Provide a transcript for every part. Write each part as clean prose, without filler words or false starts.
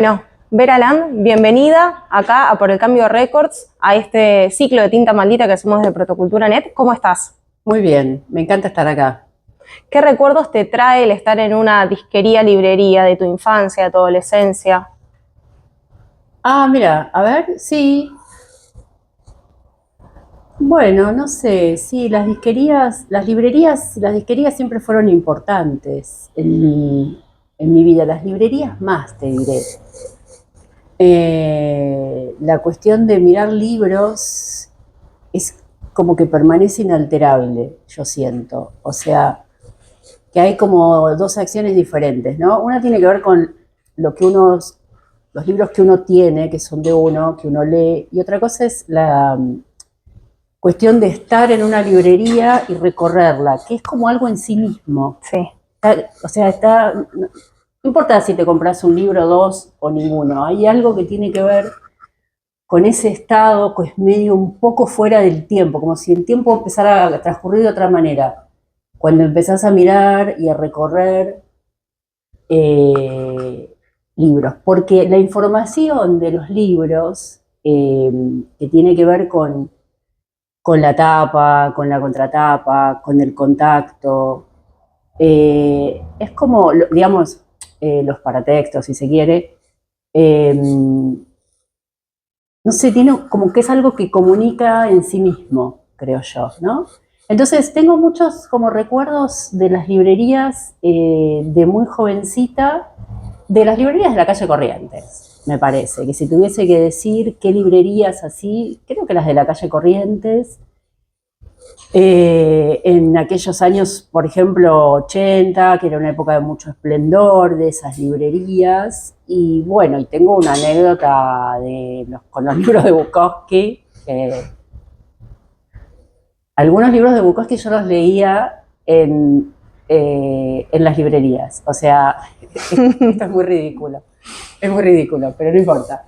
Bueno, Vera Land, bienvenida acá a Por el Cambio Records, a este ciclo de tinta maldita que hacemos de Protocultura Net. ¿Cómo estás? Muy bien, me encanta estar acá. ¿Qué recuerdos te trae el estar en una disquería, librería de tu infancia, de tu adolescencia? Mira, a ver, sí. Bueno, no sé, sí, las disquerías siempre fueron importantes en mi vida. Las librerías más, te diré. La cuestión de mirar libros es como que permanece inalterable, yo siento. O sea, que hay como dos acciones diferentes, ¿no? Una tiene que ver con los libros que uno tiene, que son de uno, que uno lee, y otra cosa es la cuestión de estar en una librería y recorrerla, que es como algo en sí mismo. Sí. No importa si te compras un libro, dos o ninguno, hay algo que tiene que ver con ese estado que es medio un poco fuera del tiempo, como si el tiempo empezara a transcurrir de otra manera. Cuando empezás a mirar y a recorrer eh, libros, porque la información de los libros, que tiene que ver con la tapa, con la contratapa, con el contacto, es como, digamos, los paratextos, si se quiere, eh, no sé, tiene como que es algo que comunica en sí mismo, creo yo, ¿no? Entonces tengo muchos como recuerdos de las librerías de muy jovencita, de las librerías de la calle Corrientes, me parece, que si tuviese que decir qué librerías así, creo que las de la calle Corrientes, en aquellos años, por ejemplo, 80, que era una época de mucho esplendor de esas librerías. Y bueno, y tengo una anécdota con los libros de Bukowski. Algunos libros de Bukowski yo los leía en las librerías. O sea, esto es muy ridículo. Es muy ridículo, pero no importa.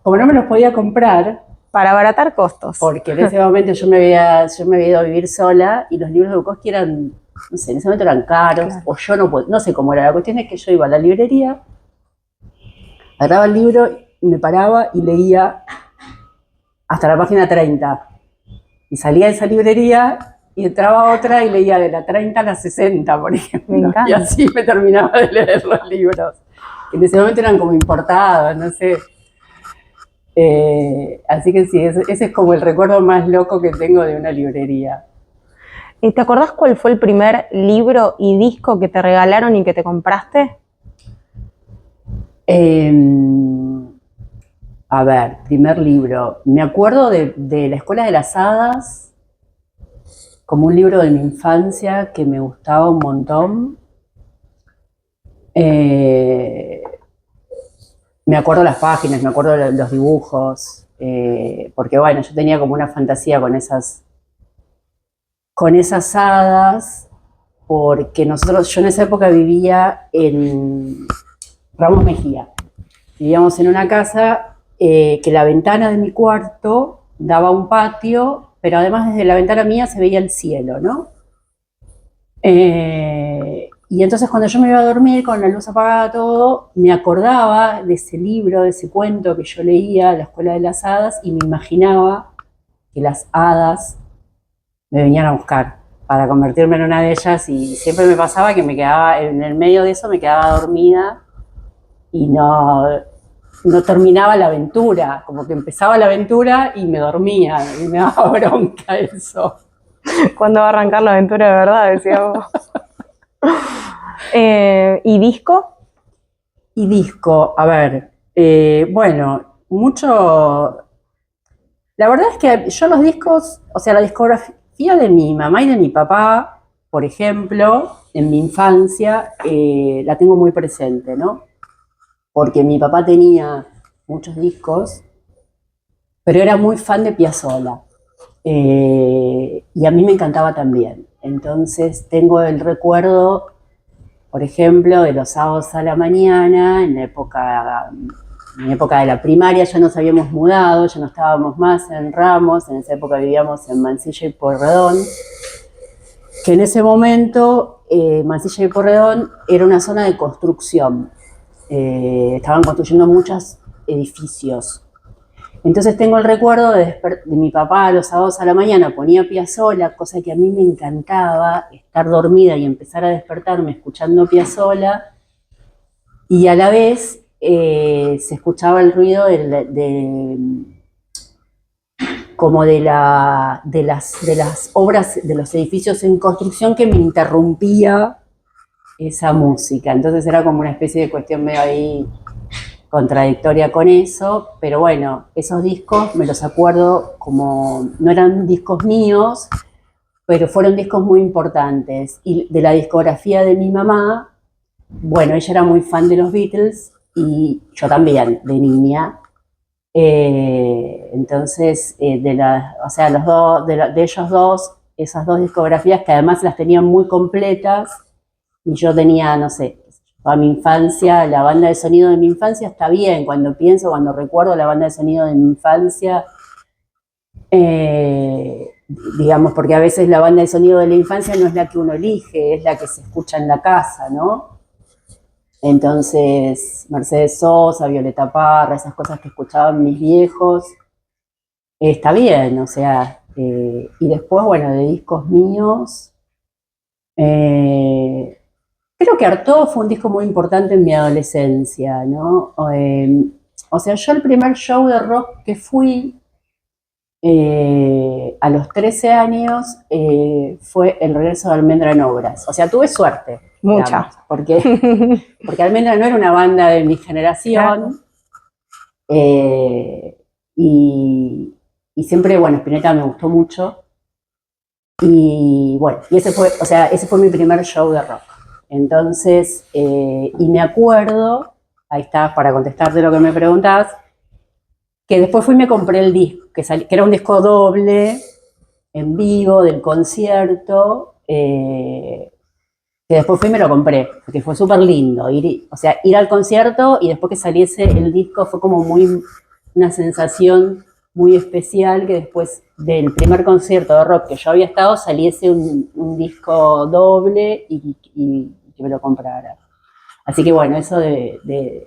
Como no me los podía comprar, Para abaratar costos. porque en ese momento yo me había ido a vivir sola y los libros de Bukowski eran, no sé, en ese momento eran caros, claro. O yo no sé cómo era. La cuestión es que yo iba a la librería, agarraba el libro, me paraba y leía hasta la página 30. Y salía de esa librería y entraba a otra y leía de la 30 a la 60, por ejemplo. Y así me terminaba de leer los libros. En ese momento eran como importados, no sé. Así que sí, ese es como el recuerdo más loco que tengo de una librería. ¿Y te acordás cuál fue el primer libro y disco que te regalaron y que te compraste? A ver, primer libro. Me acuerdo de La Escuela de las Hadas, como un libro de mi infancia que me gustaba un montón. Me acuerdo las páginas, me acuerdo los dibujos, porque bueno, yo tenía como una fantasía con esas hadas, porque yo en esa época vivía en Ramos Mejía. Vivíamos en una casa que la ventana de mi cuarto daba a un patio, pero además desde la ventana mía se veía el cielo, ¿no? Y entonces cuando yo me iba a dormir con la luz apagada todo, me acordaba de ese libro, de ese cuento que yo leía, La Escuela de las Hadas, y me imaginaba que las hadas me venían a buscar para convertirme en una de ellas, y siempre me pasaba que me quedaba, en el medio de eso me quedaba dormida y no terminaba la aventura, como que empezaba la aventura y me dormía, y me daba bronca eso. ¿Cuándo va a arrancar la aventura de verdad? Decía vos. ¿Y disco? Y disco, a ver, bueno, mucho. La verdad es que yo los discos, o sea, la discografía de mi mamá y de mi papá, por ejemplo, en mi infancia, la tengo muy presente, ¿no? Porque mi papá tenía muchos discos, pero era muy fan de Piazzolla. Y a mí me encantaba también. Entonces tengo el recuerdo, por ejemplo, de los sábados a la mañana, en mi época de la primaria, ya nos habíamos mudado, ya no estábamos más en Ramos, en esa época vivíamos en Mansilla y Pueyrredón, que en ese momento Mansilla y Pueyrredón era una zona de construcción. estaban construyendo muchos edificios. Entonces tengo el recuerdo de mi papá los sábados a la mañana ponía Piazzolla, cosa que a mí me encantaba, estar dormida y empezar a despertarme escuchando Piazzolla, y a la vez se escuchaba el ruido como de las obras, de los edificios en construcción, que me interrumpía esa música. Entonces era como una especie de cuestión medio ahí contradictoria con eso, pero bueno, esos discos me los acuerdo como, no eran discos míos, pero fueron discos muy importantes. Y de la discografía de mi mamá, bueno, ella era muy fan de los Beatles y yo también, de niña. Entonces, o sea, de ellos dos, esas dos discografías que además las tenían muy completas, y yo tenía, no sé, a mi infancia, la banda de sonido de mi infancia está bien, cuando recuerdo la banda de sonido de mi infancia, digamos, porque a veces la banda de sonido de la infancia no es la que uno elige, es la que se escucha en la casa, ¿no? Entonces, Mercedes Sosa, Violeta Parra, esas cosas que escuchaban mis viejos, está bien, o sea, y después, bueno, de discos míos, creo que Artaud fue un disco muy importante en mi adolescencia, ¿no? O sea, yo el primer show de rock que fui a los 13 años fue el regreso de Almendra en Obras. O sea, tuve suerte. Mucha. Digamos, porque Almendra no era una banda de mi generación. Claro. Y siempre, bueno, Spinetta me gustó mucho. Y bueno, ese fue mi primer show de rock. Entonces, y me acuerdo, ahí está, para contestarte lo que me preguntabas, que después fui y me compré el disco, que era un disco doble, en vivo, del concierto, que después fui y me lo compré, porque fue súper lindo. Ir al concierto y después que saliese el disco fue como una sensación muy especial, que después del primer concierto de rock que yo había estado saliese un disco doble y que me lo comprara. Así que bueno, eso de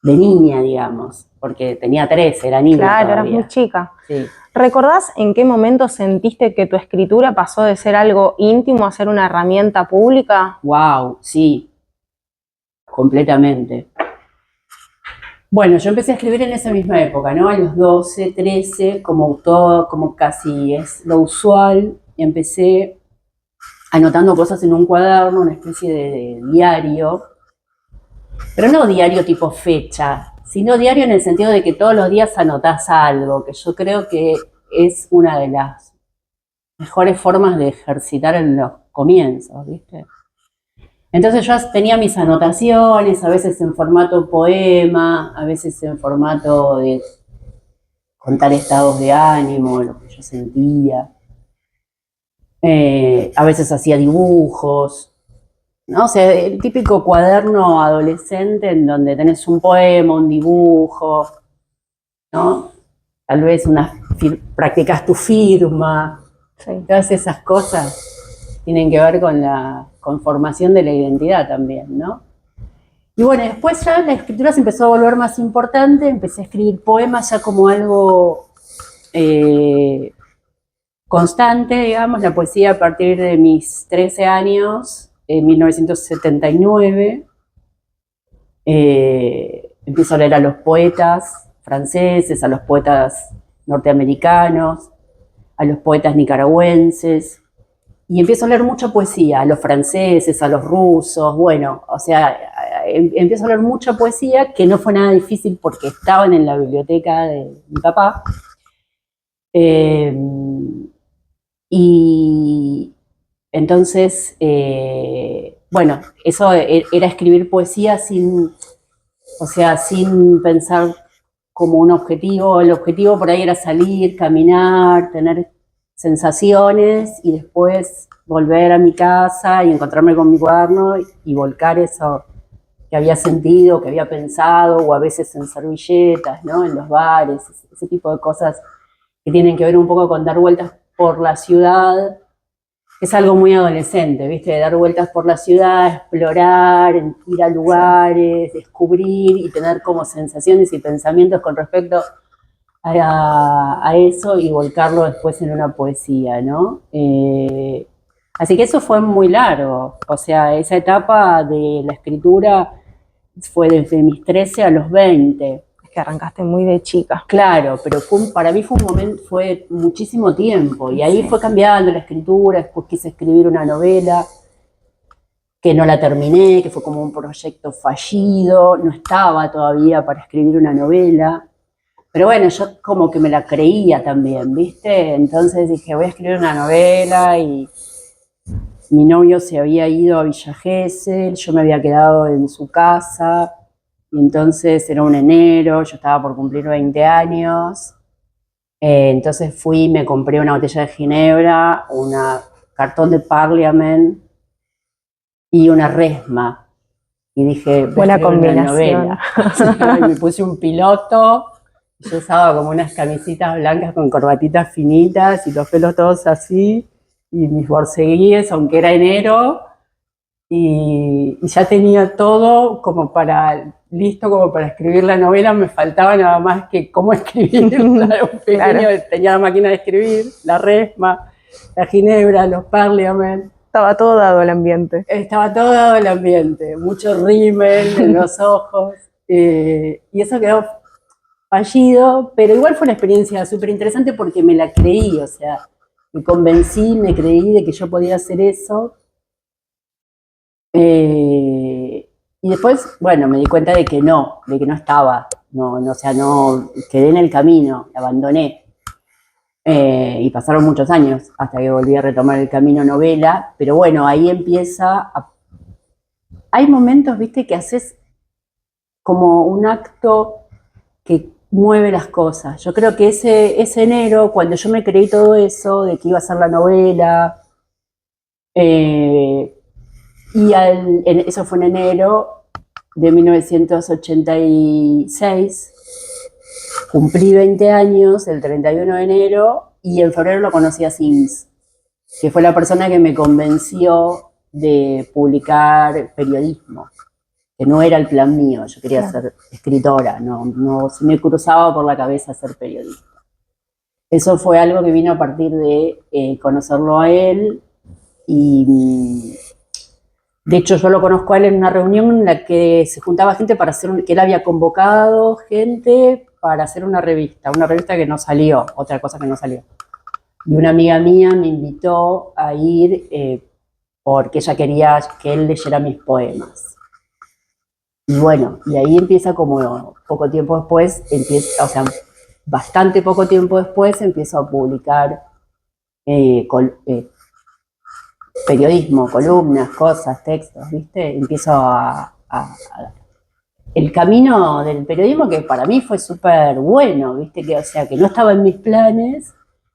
niña, digamos, porque tenía 13, era niña. Claro, todavía. eras muy chica. Sí. ¿Recordás en qué momento sentiste que tu escritura pasó de ser algo íntimo a ser una herramienta pública? Wow, sí, completamente. Bueno, yo empecé a escribir en esa misma época, ¿no? A los 12, 13, como casi es lo usual, empecé anotando cosas en un cuaderno, una especie de diario, pero no diario tipo fecha, sino diario en el sentido de que todos los días anotás algo, que yo creo que es una de las mejores formas de ejercitar en los comienzos, ¿viste? Entonces yo tenía mis anotaciones, a veces en formato poema, a veces en formato de contar estados de ánimo, lo que yo sentía. A veces hacía dibujos, ¿no? O sea, el típico cuaderno adolescente en donde tenés un poema, un dibujo, ¿no? Tal vez practicas tu firma, sí. Todas esas cosas tienen que ver con la conformación de la identidad también, ¿no? Y bueno, después ya la escritura se empezó a volver más importante, empecé a escribir poemas ya como algo constante, digamos, la poesía a partir de mis 13 años, en 1979. Empiezo a leer a los poetas franceses, a los poetas norteamericanos, a los poetas nicaragüenses, y empiezo a leer mucha poesía, a los franceses, a los rusos, bueno, o sea, empiezo a leer mucha poesía, que no fue nada difícil porque estaban en la biblioteca de mi papá. Y entonces, bueno, eso era escribir poesía sin pensar como un objetivo. El objetivo por ahí era salir, caminar, tener sensaciones y después volver a mi casa y encontrarme con mi cuaderno y volcar eso que había sentido, que había pensado, o a veces en servilletas, ¿no? En los bares, ese tipo de cosas que tienen que ver un poco con dar vueltas por la ciudad es algo muy adolescente, ¿viste? De dar vueltas por la ciudad, explorar, ir a lugares, descubrir y tener como sensaciones y pensamientos con respecto a eso y volcarlo después en una poesía, ¿no? Así que eso fue muy largo, o sea, esa etapa de la escritura fue desde mis 13 a los 20. Es que arrancaste muy de chica. Claro, pero para mí fue un momento, fue muchísimo tiempo, y ahí fue cambiando la escritura. Después quise escribir una novela que no la terminé, que fue como un proyecto fallido, no estaba todavía para escribir una novela, pero bueno, yo como que me la creía también, ¿viste? Entonces dije, voy a escribir una novela, y mi novio se había ido a Villa Gesell, yo me había quedado en su casa, y entonces era un enero, yo estaba por cumplir 20 años, entonces fui, me compré una botella de ginebra, un cartón de Parliament y una resma, y dije, buena combinación. Una novela. Y me puse un piloto, yo usaba como unas camisitas blancas con corbatitas finitas y los pelos todos así, y mis borceguíes, aunque era enero, y ya tenía todo como listo como para escribir la novela. Me faltaba nada más que cómo escribirla. Claro. Tenía la máquina de escribir, la resma, la ginebra, los Parliament. Estaba todo dado el ambiente. Estaba todo dado el ambiente, mucho rímel en los ojos, y eso quedó fallido, pero igual fue una experiencia súper interesante porque me la creí, o sea, me convencí, me creí de que yo podía hacer eso. Y después, bueno, me di cuenta de que no estaba, o sea, no, quedé en el camino, abandoné. Y pasaron muchos años hasta que volví a retomar el camino novela, pero bueno, ahí empieza hay momentos, viste, que haces como un acto que mueve las cosas. Yo creo que ese enero, cuando yo me creí todo eso, de que iba a ser la novela, eso fue en enero de 1986, cumplí 20 años el 31 de enero, y en febrero lo conocí a Sims, que fue la persona que me convenció de publicar periodismo, que no era el plan mío. Yo quería ser escritora, no se me cruzaba por la cabeza ser periodista. Eso fue algo que vino a partir de conocerlo a él, y de hecho yo lo conozco a él en una reunión en la que se juntaba gente para hacer, que él había convocado gente para hacer una revista que no salió, otra cosa que no salió. Y una amiga mía me invitó a ir porque ella quería que él leyera mis poemas. Y bueno, y ahí empieza como poco tiempo después, o sea, bastante poco tiempo después, empiezo a publicar periodismo, columnas, cosas, textos, ¿viste? Empiezo el camino del periodismo, que para mí fue súper bueno, ¿viste? O sea, que no estaba en mis planes,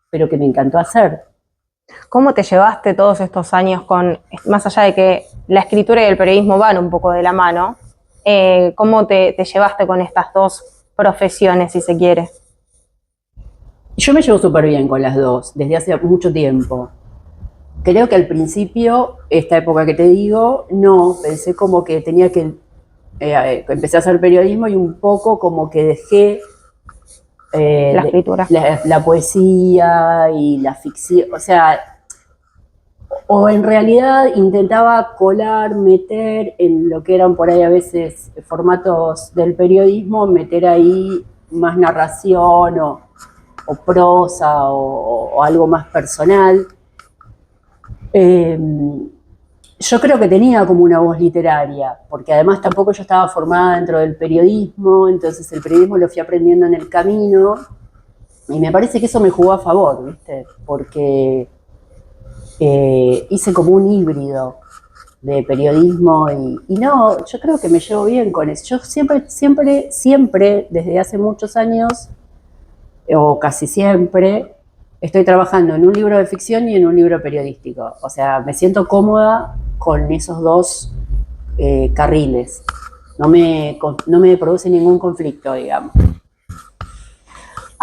pero que me encantó hacer. ¿Cómo te llevaste todos estos años más allá de que la escritura y el periodismo van un poco de la mano, cómo te llevaste con estas dos profesiones, si se quiere? Yo me llevo súper bien con las dos, desde hace mucho tiempo. Creo que al principio, esta época que te digo, no, pensé como que tenía que, empecé a hacer periodismo y un poco como que dejé la escritura, la poesía y la ficción, o sea, o en realidad intentaba meter en lo que eran por ahí a veces formatos del periodismo, meter ahí más narración o prosa o algo más personal. Yo creo que tenía como una voz literaria, porque además tampoco yo estaba formada dentro del periodismo, entonces el periodismo lo fui aprendiendo en el camino, y me parece que eso me jugó a favor, ¿viste? Porque hice como un híbrido de periodismo y no, yo creo que me llevo bien con eso. Yo siempre, desde hace muchos años, o casi siempre, estoy trabajando en un libro de ficción y en un libro periodístico. O sea, me siento cómoda con esos dos carriles. No me produce ningún conflicto, digamos.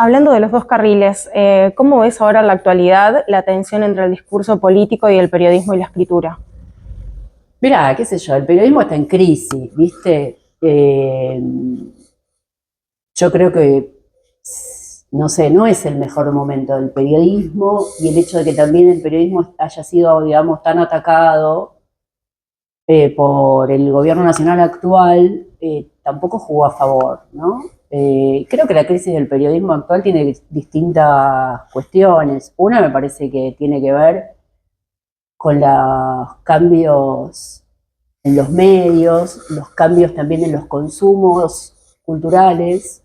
Hablando de los dos carriles, ¿cómo ves ahora en la actualidad la tensión entre el discurso político y el periodismo y la escritura? Mirá, qué sé yo, el periodismo está en crisis, ¿viste? Yo creo que, no sé, no es el mejor momento del periodismo y el hecho de que también el periodismo haya sido, digamos, tan atacado por el gobierno nacional actual, tampoco jugó a favor, ¿no? Creo que la crisis del periodismo actual tiene distintas cuestiones. Una me parece que tiene que ver con los cambios en los medios, los cambios también en los consumos culturales.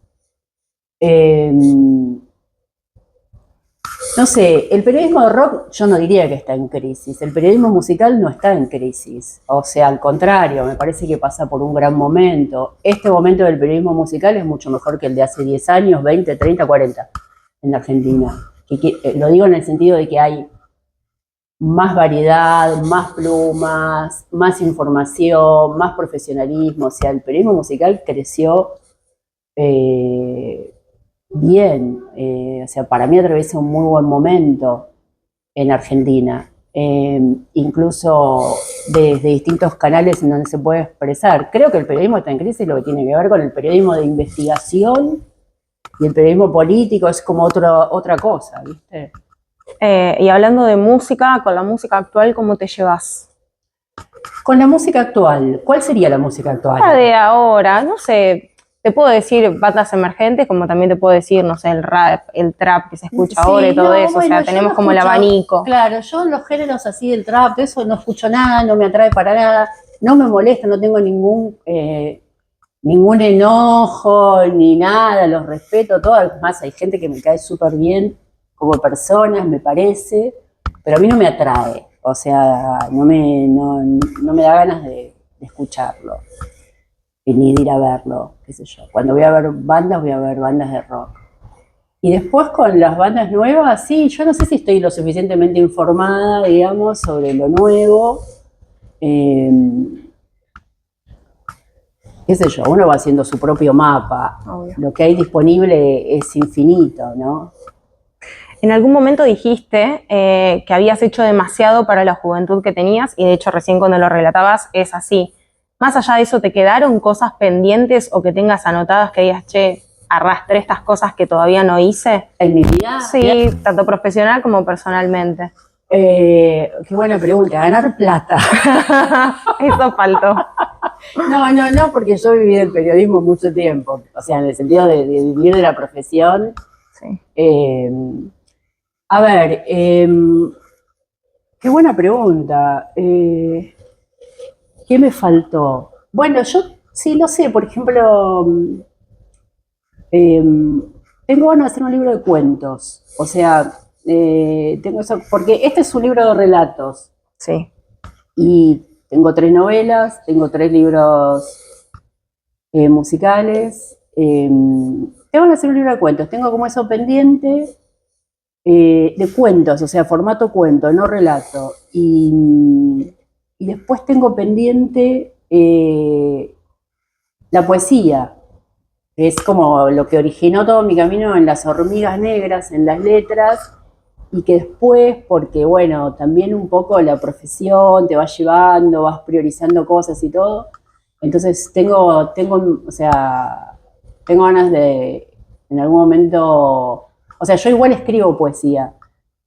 No sé, el periodismo de rock yo no diría que está en crisis, el periodismo musical no está en crisis, o sea, al contrario, me parece que pasa por un gran momento. Este momento del periodismo musical es mucho mejor que el de hace 10 años, 20, 30, 40 en la Argentina. Lo digo en el sentido de que hay más variedad, más plumas, más información, más profesionalismo, o sea, el periodismo musical creció bien, o sea, para mí atraviesa un muy buen momento en Argentina, incluso desde distintos canales en donde se puede expresar. Creo que el periodismo está en crisis, lo que tiene que ver con el periodismo de investigación y el periodismo político es como otra cosa, ¿viste? Y hablando de música, con la música actual, ¿cómo te llevas? Con la música actual, ¿cuál sería la música actual? La de ahora, no sé, te puedo decir bandas emergentes, como también te puedo decir, no sé, el rap, el trap que se escucha ahora y todo no, eso, bueno, o sea, yo tenemos no como el escucho, abanico. claro, yo los géneros así del trap, de eso no escucho nada, no me atrae para nada, no me molesta, no tengo ningún enojo ni nada, los respeto, todo, además hay gente que me cae súper bien como personas, me parece, pero a mí no me atrae, o sea, no me da ganas de escucharlo, ni de ir a verlo, qué sé yo. Cuando voy a ver bandas de rock. Y después con las bandas nuevas, sí, yo no sé si estoy lo suficientemente informada, digamos, sobre lo nuevo. Eh, qué sé yo, uno va haciendo su propio mapa. Obvio. Lo que hay disponible es infinito, ¿no? En algún momento dijiste que habías hecho demasiado para la juventud que tenías, y de hecho recién cuando lo relatabas es así. Más allá de eso, ¿te quedaron cosas pendientes o que tengas anotadas que digas, che, arrastré estas cosas que todavía no hice? En mi vida. Sí, tanto profesional como personalmente. Qué buena pregunta, ganar plata. Eso faltó. No, porque yo viví del periodismo mucho tiempo, o sea, en el sentido de vivir de la profesión. Sí. A ver, qué buena pregunta. ¿Qué me faltó? Bueno, yo sí lo sé, por ejemplo, tengo ganas de hacer un libro de cuentos, o sea, tengo eso, porque este es un libro de relatos. Sí. Y tengo 3 novelas, tengo 3 libros musicales. Tengo que hacer un libro de cuentos. Tengo como eso pendiente de cuentos, o sea, formato cuento, no relato. Y después tengo pendiente la poesía. Es como lo que originó todo mi camino en las hormigas negras, en las letras, y que después, porque bueno, también un poco la profesión te va llevando, vas priorizando cosas y todo, entonces o sea, tengo ganas de, en algún momento, o sea, yo igual escribo poesía,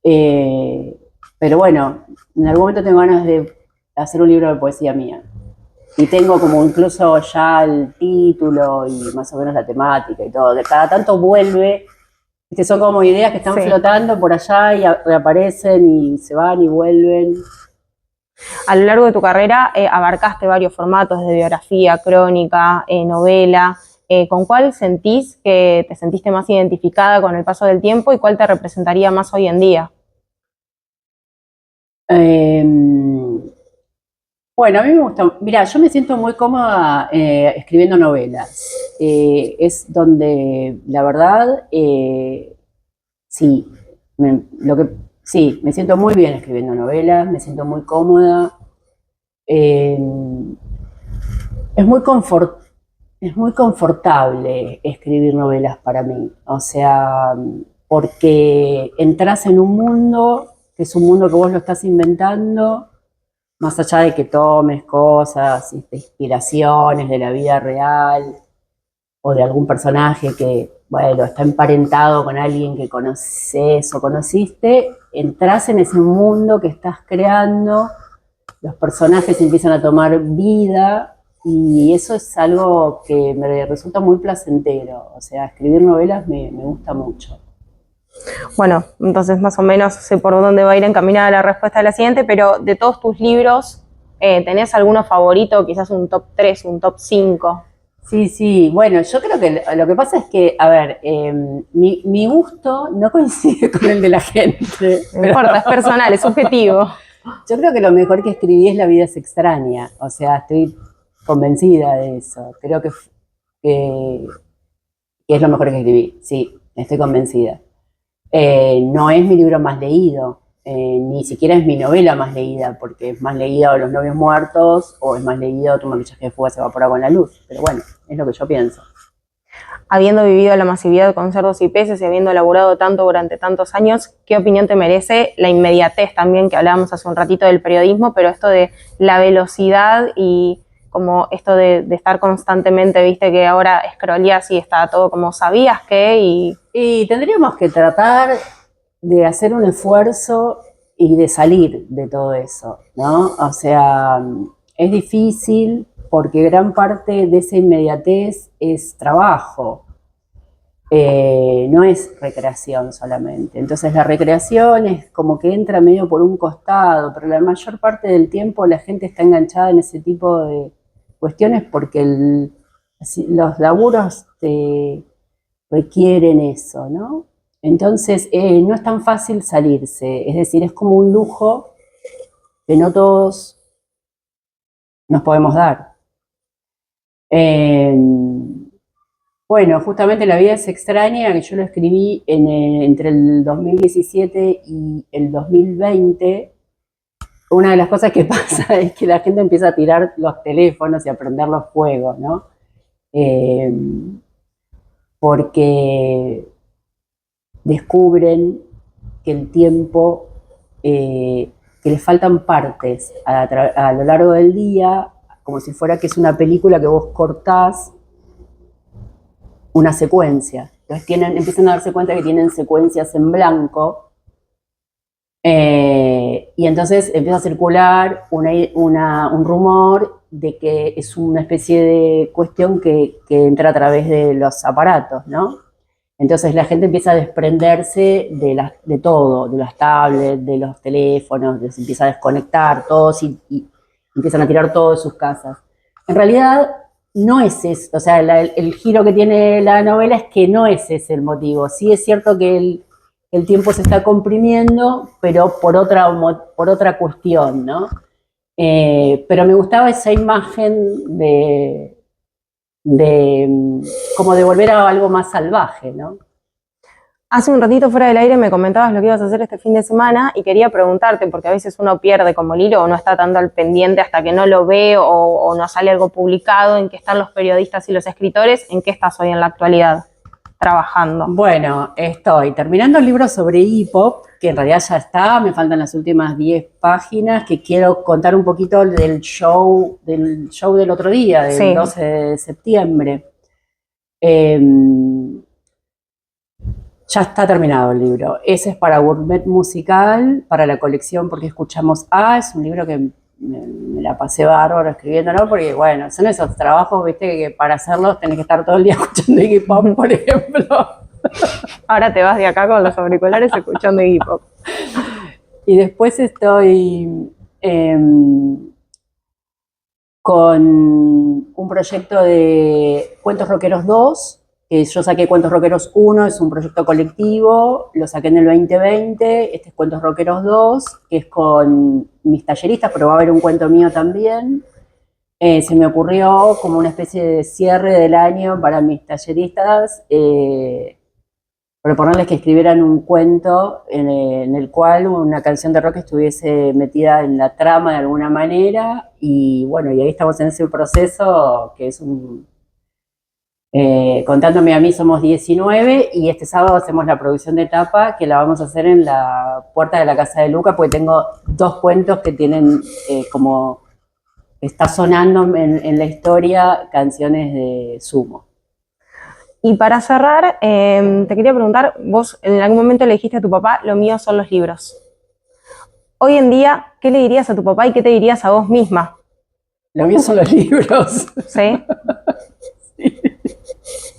pero bueno, en algún momento tengo ganas de hacer un libro de poesía mía. Y tengo como incluso ya el título y más o menos la temática y todo. De cada tanto vuelve, ¿viste? Son como ideas que están Sí. flotando por allá y reaparecen y se van y vuelven. A lo largo de tu carrera abarcaste varios formatos de biografía, crónica, novela. ¿Con cuál sentís que te sentiste más identificada con el paso del tiempo y cuál te representaría más hoy en día? Bueno, a mí me gusta, mira, yo me siento muy cómoda escribiendo novelas. Es donde, la verdad, sí, sí, me siento muy bien escribiendo novelas, me siento muy cómoda. Es muy Es muy confortable escribir novelas para mí, o sea, porque entras en un mundo que es un mundo que vos lo estás inventando, más allá de que tomes cosas, inspiraciones de la vida real o de algún personaje que, bueno, está emparentado con alguien que conoces o conociste, entras en ese mundo que estás creando, los personajes empiezan a tomar vida y eso es algo que me resulta muy placentero. O sea, escribir novelas me gusta mucho. Bueno, entonces más o menos sé por dónde va a ir encaminada la respuesta de la siguiente, pero de todos tus libros, ¿tenés alguno favorito? Quizás un top 3, un top 5. Sí, sí, bueno, yo creo que lo que pasa es que, a ver, mi gusto no coincide con el de la gente. No importa, es personal, es subjetivo. Yo creo que lo mejor que escribí es La vida es extraña, o sea, estoy convencida de eso. Creo que es lo mejor que escribí, sí, estoy convencida. No es mi libro más leído, ni siquiera es mi novela más leída, porque es más leído Los novios muertos o es más leído Tu maquillaje de fuga se evapora con la luz. Pero bueno, es lo que yo pienso. Habiendo vivido la masividad con cerdos y peces y habiendo laburado tanto durante tantos años, ¿qué opinión te merece la inmediatez también que hablábamos hace un ratito del periodismo, pero esto de la velocidad y como esto de estar constantemente, viste que ahora scrolleas y está todo como sabías que Y tendríamos que tratar de hacer un esfuerzo y de salir de todo eso, ¿no? O sea, es difícil porque gran parte de esa inmediatez es trabajo, no es recreación solamente. Entonces la recreación es como que entra medio por un costado, pero la mayor parte del tiempo la gente está enganchada en ese tipo de cuestiones porque los laburos te requieren eso, ¿no? Entonces no es tan fácil salirse, es decir, es como un lujo que no todos nos podemos dar. Bueno, justamente La vida es extraña, que yo lo escribí entre el 2017 y el 2020. Una de las cosas que pasa es que la gente empieza a tirar los teléfonos y a prender los fuegos, ¿no? Porque descubren que el tiempo, que les faltan partes a lo largo del día, como si fuera que es una película que vos cortás una secuencia. Entonces empiezan a darse cuenta que tienen secuencias en blanco y entonces empieza a circular un rumor de que es una especie de cuestión que entra a través de los aparatos, ¿no? Entonces la gente empieza a desprenderse de todo, de las tablets, de los teléfonos, se empieza a desconectar todos y empiezan a tirar todo de sus casas. En realidad no es eso, o sea, el giro que tiene la novela es que no es ese el motivo. Sí es cierto que el tiempo se está comprimiendo, pero por otra cuestión, ¿no? Pero me gustaba esa imagen como de volver a algo más salvaje, ¿no? hace un ratito fuera del aire me comentabas lo que ibas a hacer este fin de semana y quería preguntarte, porque a veces uno pierde como el hilo o no está tanto al pendiente hasta que no lo ve o no sale algo publicado, en qué están los periodistas y los escritores, en qué estás hoy en la actualidad trabajando. Bueno, estoy terminando el libro sobre hip-hop, que en realidad ya está, me faltan las últimas 10 páginas, que quiero contar un poquito del show del otro día, del Sí. 12 de septiembre. Ya está terminado el libro. Ese es para Gourmet Musical, para la colección Porque Escuchamos A. Es un libro que me la pasé bárbaro escribiéndolo, porque bueno, son esos trabajos, viste, que para hacerlos tenés que estar todo el día escuchando hip hop, por ejemplo. Ahora te vas de acá con los auriculares escuchando hip hop. Y después estoy con un proyecto de Cuentos Rockeros 2, que yo saqué Cuentos Rockeros 1, es un proyecto colectivo, lo saqué en el 2020, este es Cuentos Rockeros 2, que es con mis talleristas, pero va a haber un cuento mío también. Se me ocurrió como una especie de cierre del año para mis talleristas, proponerles que escribieran un cuento en el cual una canción de rock estuviese metida en la trama de alguna manera, y bueno, y ahí estamos en ese proceso que es un Contándome a mí somos 19 y este sábado hacemos la producción de tapa que la vamos a hacer en la puerta de la casa de Luca porque tengo 2 cuentos que tienen como está sonando en la historia canciones de Sumo. Y para cerrar, te quería preguntar, vos en algún momento le dijiste a tu papá, lo mío son los libros. Hoy en día, ¿qué le dirías a tu papá y qué te dirías a vos misma? Lo mío son los libros. ¿Sí?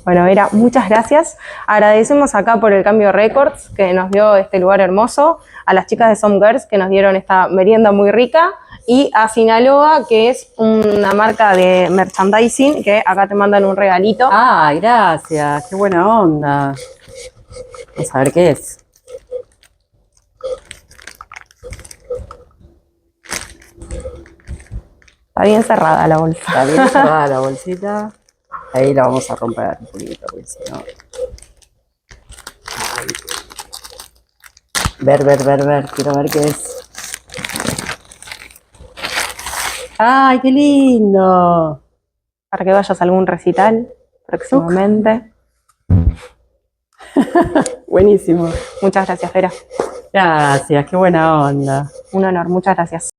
Bueno, Vera, muchas gracias. Agradecemos acá por el Cambio Records que nos dio este lugar hermoso, a las chicas de Some Girls que nos dieron esta merienda muy rica y a Sinaloa, que es una marca de merchandising que acá te mandan un regalito. Ah, gracias, qué buena onda. Vamos a ver qué es. Está bien cerrada la bolsa. Está bien cerrada la bolsita. Ahí la vamos a romper un poquito, porque si no. Ver. Quiero ver qué es. ¡Ay, qué lindo! Para que vayas a algún recital próximamente. Buenísimo. Muchas gracias, Vera. Gracias, qué buena onda. Un honor, muchas gracias.